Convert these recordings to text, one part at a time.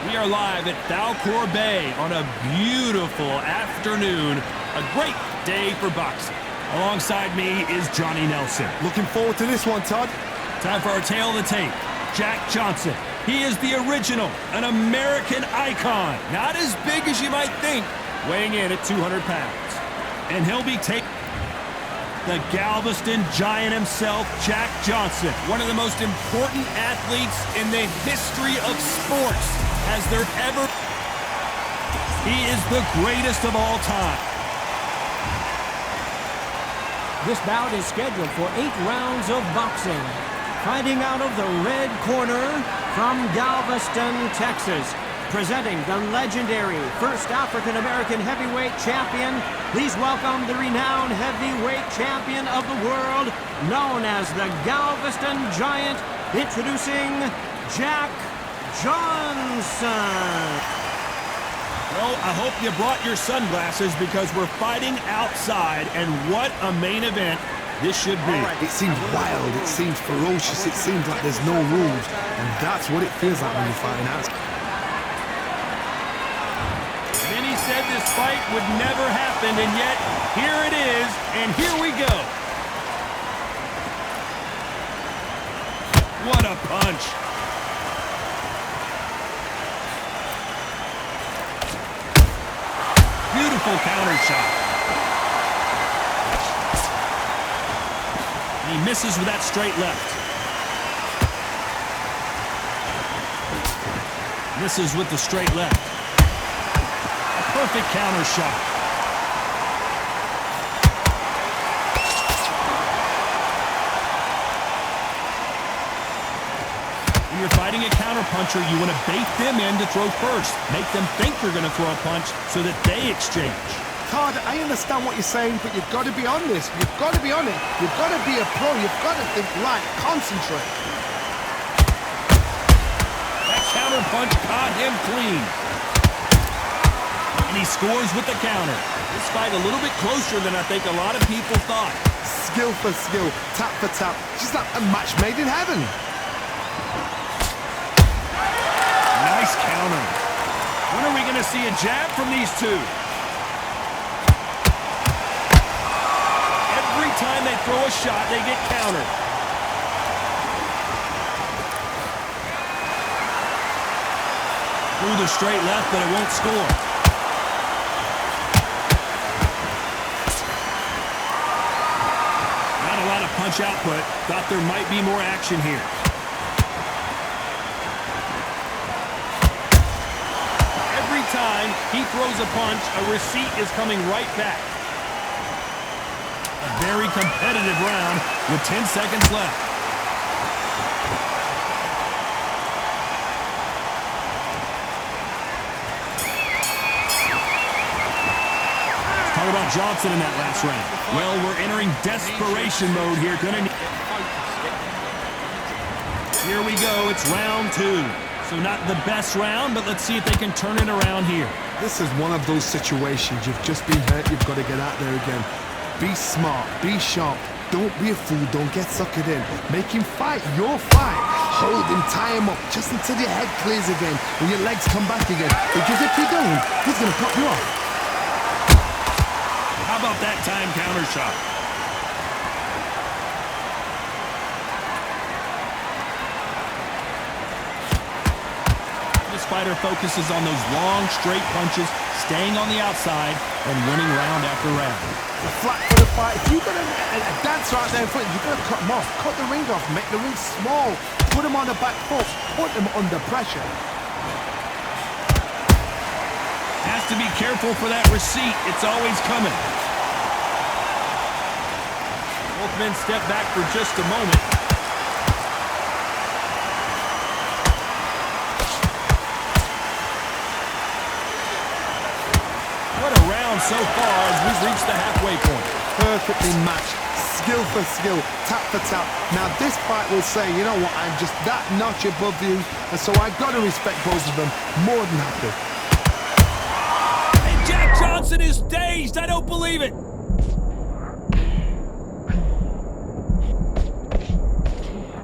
We are live at Falcor Bay on a beautiful afternoon. A great day for boxing. Alongside me is Johnny Nelson. Looking forward to this one, Todd. Time for our tale of the tape. Jack Johnson. He is the original, an American icon. Not as big as you might think, weighing in at 200 pounds. And he'll be taking the Galveston Giant himself, Jack Johnson. One of the most important athletes in the history of sports. Has there ever... He is the greatest of all time. This bout is scheduled for 8 rounds of boxing. Fighting out of the red corner from Galveston, Texas. Presenting the legendary first African-American heavyweight champion. Please welcome the renowned heavyweight champion of the world, known as the Galveston Giant, introducing Jack Johnson. Well, I hope you brought your sunglasses because we're fighting outside, and what a main event this should be. It seems wild, it seems ferocious, it seems like there's no rules, and that's what it feels like when you're fighting outside. Many said this fight would never happen, and yet here it is, and here we go. What a punch. Beautiful counter shot. He misses with that straight left. Misses with the straight left. A perfect counter shot. When you're fighting a counterpuncher, you want to bait them in to throw first. Make them think you're going to throw a punch so that they exchange. Todd, I understand what you're saying, but you've got to be on this. You've got to be on it. You've got to be a pro. You've got to think light. Concentrate. That counter punch caught him clean. And he scores with the counter. This fight a little bit closer than I think a lot of people thought. Skill for skill, tap for tap. Just like a match made in heaven. Nice counter. When are we going to see a jab from these two? Every time they throw a shot, they get countered. Through the straight left, but it won't score. Not a lot of punch output. Thought there might be more action here. Every time he throws a punch, a receipt is coming right back. A very competitive round with 10 seconds left. Talk about Johnson in that last round. Well, we're entering desperation mode here. Here we go. It's round 2. So not the best round, but let's see if they can turn it around here. This is one of those situations. You've just been hurt. You've got to get out there again. Be smart. Be sharp. Don't be a fool. Don't get suckered in. Make him fight your fight. Hold him. Tie him up just until your head clears again and your legs come back again. Because if you don't, he's going to cut you off. How about that time counter shot? This fighter focuses on those long, straight punches, staying on the outside, and winning round after round. A flat for the fight. If you've got a dancer out there in front, you've got to cut him off. Cut the ring off. Make the ring small. Put him on the back foot. Put him under pressure. Has to be careful for that receipt. It's always coming. Both men step back for just a moment. What a round so far as we've reached the halfway point. Perfectly matched. Skill for skill. Tap for tap. Now this fight will say, you know what, I'm just that notch above you, and so I've got to respect both of them more than happy. And Jack Johnson is dazed. I don't believe it.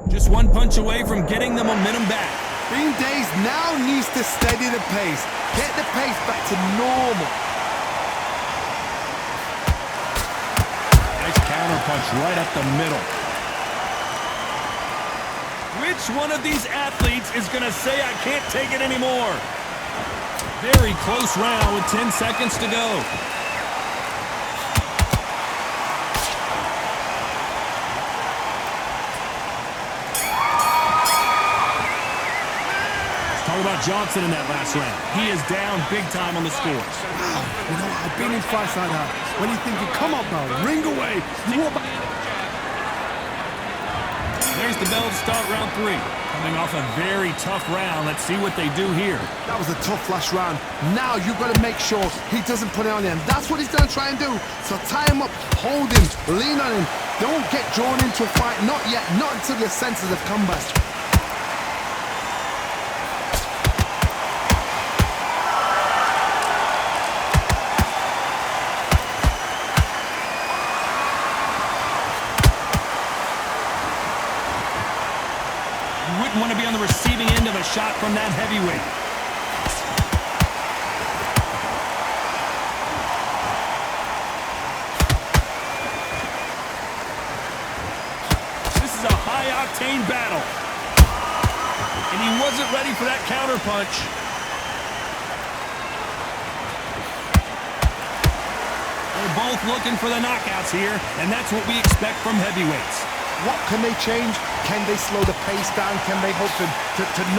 Just one punch away from getting the momentum back. Being dazed now needs to steady the pace. Get the pace back to normal. Nice counter punch right up the middle. Which one of these athletes is going to say, I can't take it anymore? Very close round with 10 seconds to go. Talk about Johnson in that last round. He is down big time on the scores. Wow, you know, I've been in fights like that. When you're thinking, come on now, ring away. There's the bell to start round 3. Coming off a very tough round. Let's see what they do here. That was a tough last round. Now you've got to make sure he doesn't put it on you. And that's what he's going to try and do. So tie him up, hold him, lean on him. Don't get drawn into a fight. Not yet. Not until your senses have come back. Wouldn't want to be on the receiving end of a shot from that heavyweight. This is a high-octane battle. And he wasn't ready for that counter punch. They're both looking for the knockouts here, and that's what we expect from heavyweights. What can they change? Can they slow the pace down? Can they hope to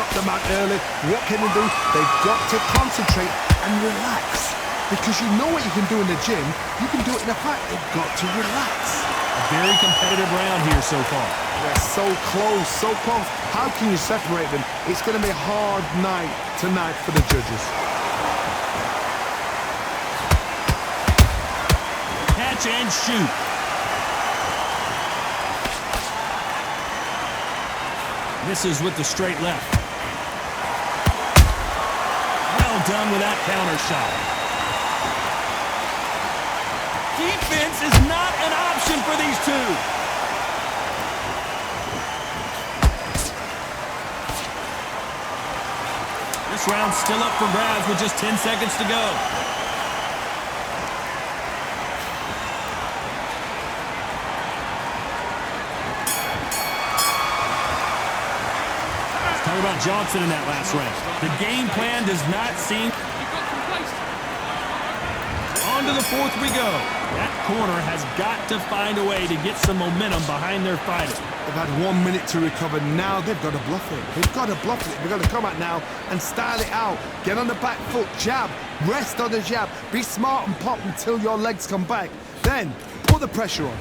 knock them out early? What can they do? They've got to concentrate and relax. Because you know what you can do in the gym, you can do it in a fight. They've got to relax. A very competitive round here so far. They're so close, so close. How can you separate them? It's going to be a hard night tonight for the judges. Catch and shoot. Misses with the straight left. Well done with that counter shot. Defense is not an option for these two. This round's still up for grabs with just 10 seconds to go. Talk about Johnson in that last round. The game plan does not seem... On to the 4th we go. That corner has got to find a way to get some momentum behind their fighter. They've had 1 minute to recover. Now they've got to bluff it. They've got to bluff it. They've got to come out now and style it out. Get on the back foot, jab, rest on the jab. Be smart and pop until your legs come back. Then put the pressure on.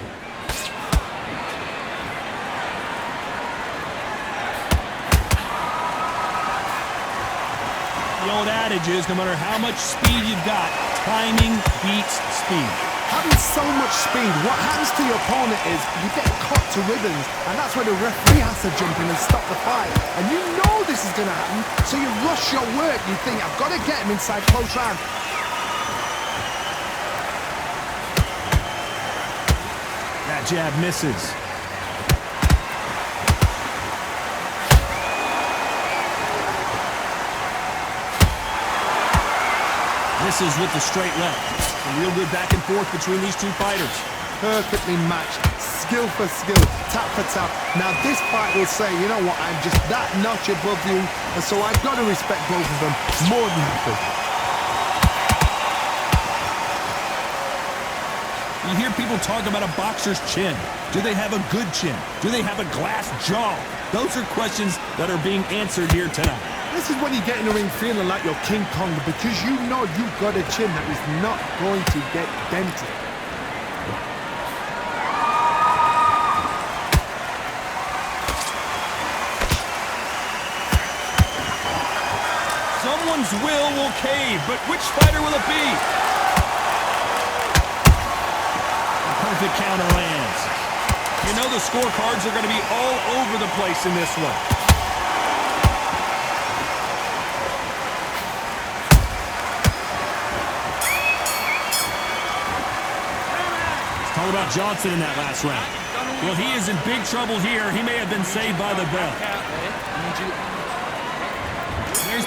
The old adage is, no matter how much speed you've got, timing beats speed. Having so much speed, what happens to your opponent is you get caught to ribbons, and that's where the referee has to jump in and stop the fight. And you know this is going to happen, so you rush your work. You think, I've got to get him inside close round. That jab misses. Misses with the straight left. A real good back and forth between these two fighters. Perfectly matched, skill for skill, tap for tap. Now this fight will say, you know what, I'm just that notch above you, and so I've got to respect both of them more than happy. You hear people talk about a boxer's chin. Do they have a good chin? Do they have a glass jaw? Those are questions that are being answered here tonight. This is when you get in the ring feeling like you're King Kong, because you know you've got a chin that is not going to get dented. Someone's will cave, but which fighter will it be? A perfect counter lands. You know the scorecards are going to be all over the place in this one. Talk about Johnson in that last round. Well, he is in big trouble here. He may have been saved by the bell.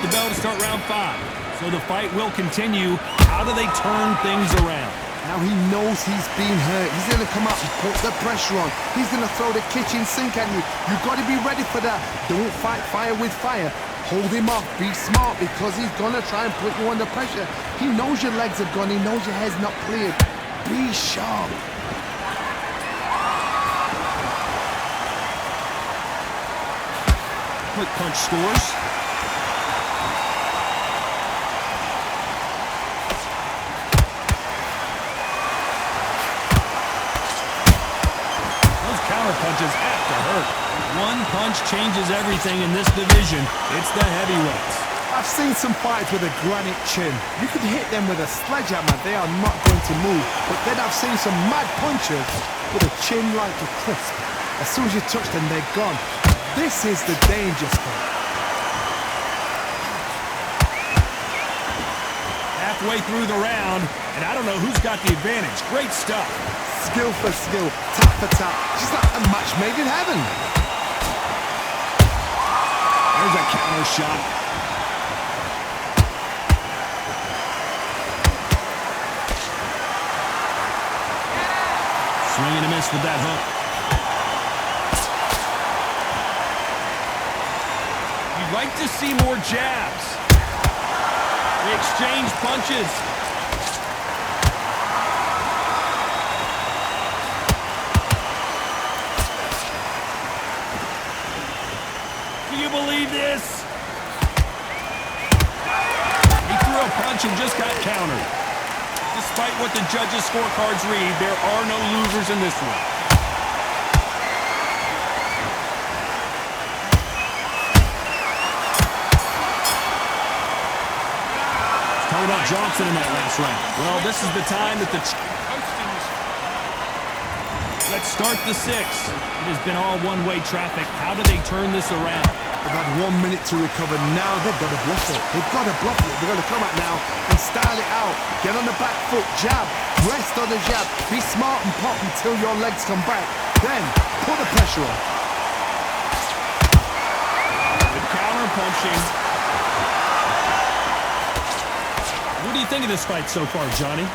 the bell to start round 5. So the fight will continue. How do they turn things around? Now he knows he's been hurt. He's going to come up and put the pressure on. He's going to throw the kitchen sink at you. You've got to be ready for that. Don't fight fire with fire. Hold him off. Be smart because he's going to try and put you under pressure. He knows your legs are gone. He knows your head's not cleared. Be sharp. Quick punch scores. Counter punches have to hurt. One punch changes everything in this division. It's the heavyweights. I've seen some fights with a granite chin. You could hit them with a sledgehammer, they are not going to move. But then I've seen some mad punchers with a chin like a crisp. As soon as you touch them, they're gone. This is the danger spot. Halfway through the round, and I don't know who's got the advantage. Great stuff. Skill for skill, tap for tap, just like a match made in heaven. There's a counter shot. Swing and a miss with that hook. You'd like to see more jabs. They exchange punches. Do you believe this? He threw a punch and just got countered. Despite what the judges' scorecards read, there are no losers in this one. Let's talk about Johnson in that last round. Well, this is the time that the... Let's start the 6th. It has been all one-way traffic. How do they turn this around? They've had 1 minute to recover. Now they've got to bluff it. They've got to bluff it. They've got to come out now and style it out. Get on the back foot, jab, rest on the jab. Be smart and pop until your legs come back. Then put the pressure on. Good counter punching. What do you think of this fight so far, Johnny?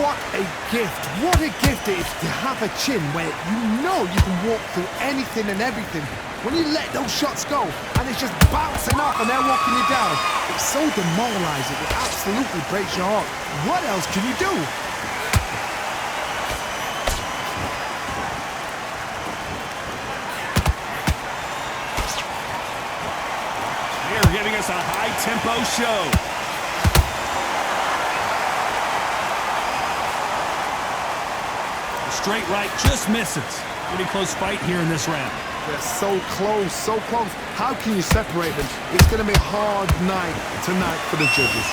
What a gift. What a gift it is to have a chin where you know you can walk through anything and everything. When you let those shots go and it's just bouncing off and they're walking you down, it's so demoralizing. It absolutely breaks your heart. What else can you do? They're giving us a high-tempo show. Straight right just misses. Pretty close fight here in this round. They're so close, so close. How can you separate them? It's going to be a hard night tonight for the judges.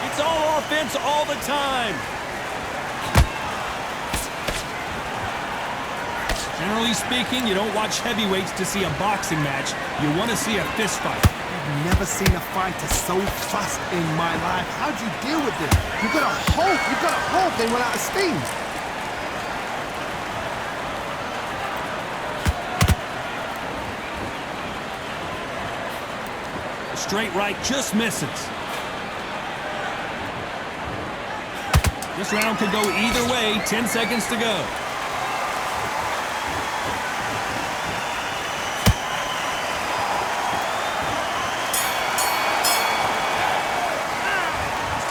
It's all offense all the time. Generally speaking, you don't watch heavyweights to see a boxing match. You want to see a fist fight. I've never seen a fighter so fast in my life. How do you deal with this? You've got to hope they run out of steam. The straight right just misses. This round could go either way. 10 seconds to go.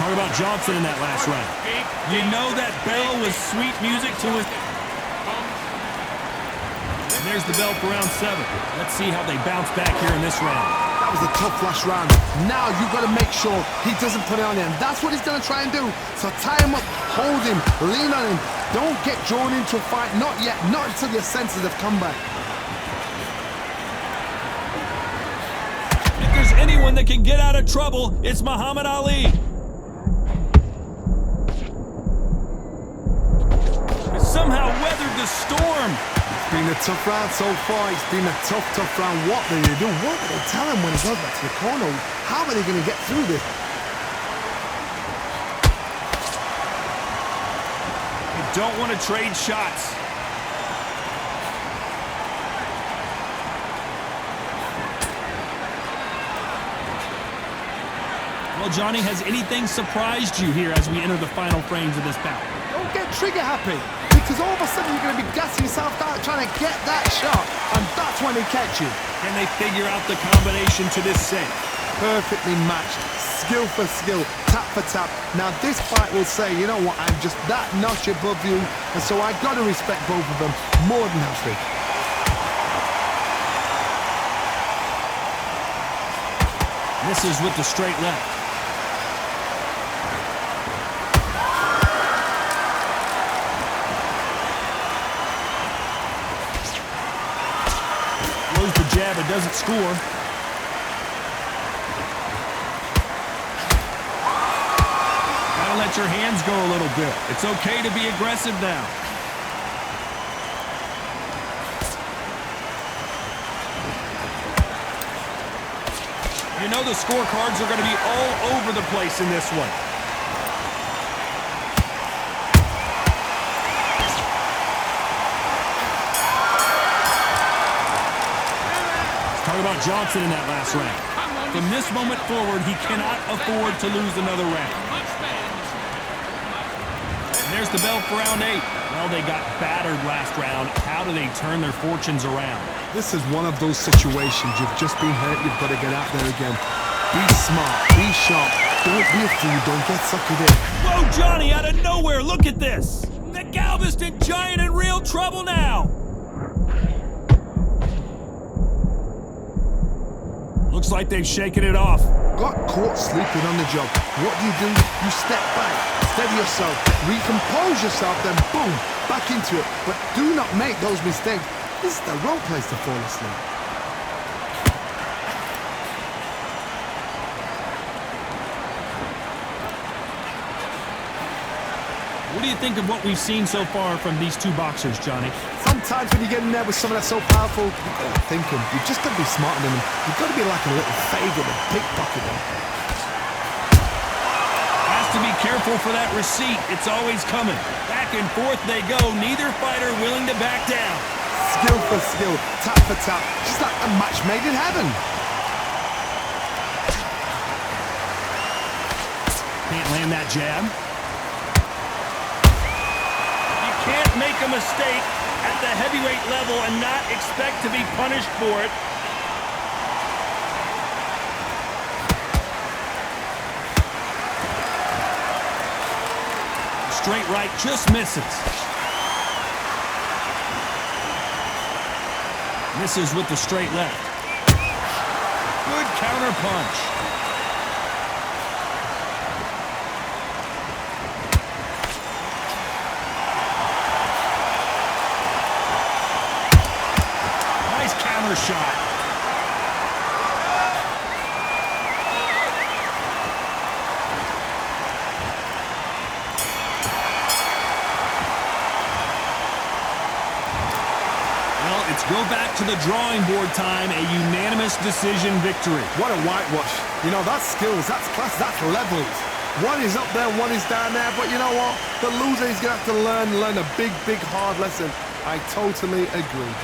Talk about Johnson in that last round. You know that bell was sweet music to his... And there's the bell for round 7. Let's see how they bounce back here in this round. That was a tough last round. Now you've got to make sure he doesn't put it on him. That's what he's going to try and do. So tie him up, hold him, lean on him. Don't get drawn into a fight. Not yet. Not until your senses have come back. If there's anyone that can get out of trouble, it's Muhammad Ali. Somehow weathered the storm. It's been a tough round so far. It's been a tough round. What do they do? What do they tell him when he goes back to the corner? How are they going to get through this? don't want to trade shots. Well, Johnny, has anything surprised you here as we enter the final frames of this bout? Don't get trigger happy, because all of a sudden you're going to be gassing yourself out trying to get that shot, and that's when they catch you. Can they figure out the combination to this set? Perfectly matched, skill for skill, tap for tap. Now this fight will say, you know what, I'm just that notch above you, and so I've got to respect both of them more than happy. Misses with the straight left. Throws the jab, it doesn't score. Gotta let your hands go a little bit. It's okay to be aggressive now. You know the scorecards are going to be all over the place in this one. Let's talk about Johnson in that last round. From this moment forward, he cannot afford to lose another round. And there's the bell for round 8. Well, they got battered last round. How do they turn their fortunes around? This is one of those situations. You've just been hurt, you've got to get out there again. Be smart, be sharp, don't be a fool, don't get sucked in. Whoa, Johnny, out of nowhere, look at this! The Galveston Giant in real trouble now! Looks like they've shaken it off. Got caught sleeping on the job. What do? You step back, steady yourself, recompose yourself, then boom, back into it. But do not make those mistakes. This is the wrong place to fall asleep. What do you think of what we've seen so far from these two boxers, Johnny? Sometimes when you get in there with someone that's so powerful, you've got to think him. You've just got to be smarter than him. You've got to be like a little faggot and pickpocket him. Has to be careful for that receipt. It's always coming. Back and forth they go. Neither fighter willing to back down. Skill for skill, tap for tap, just like a match made in heaven. Can't land that jab. You can't make a mistake at the heavyweight level and not expect to be punished for it. Straight right just misses. Misses with the straight left. Good counter punch. Nice counter shot. It's go back to the drawing board time, a unanimous decision victory. What a whitewash. You know, that's skills, that's class, that's levels. One is up there, one is down there, but you know what? The loser is going to have to learn a big, hard lesson. I totally agree.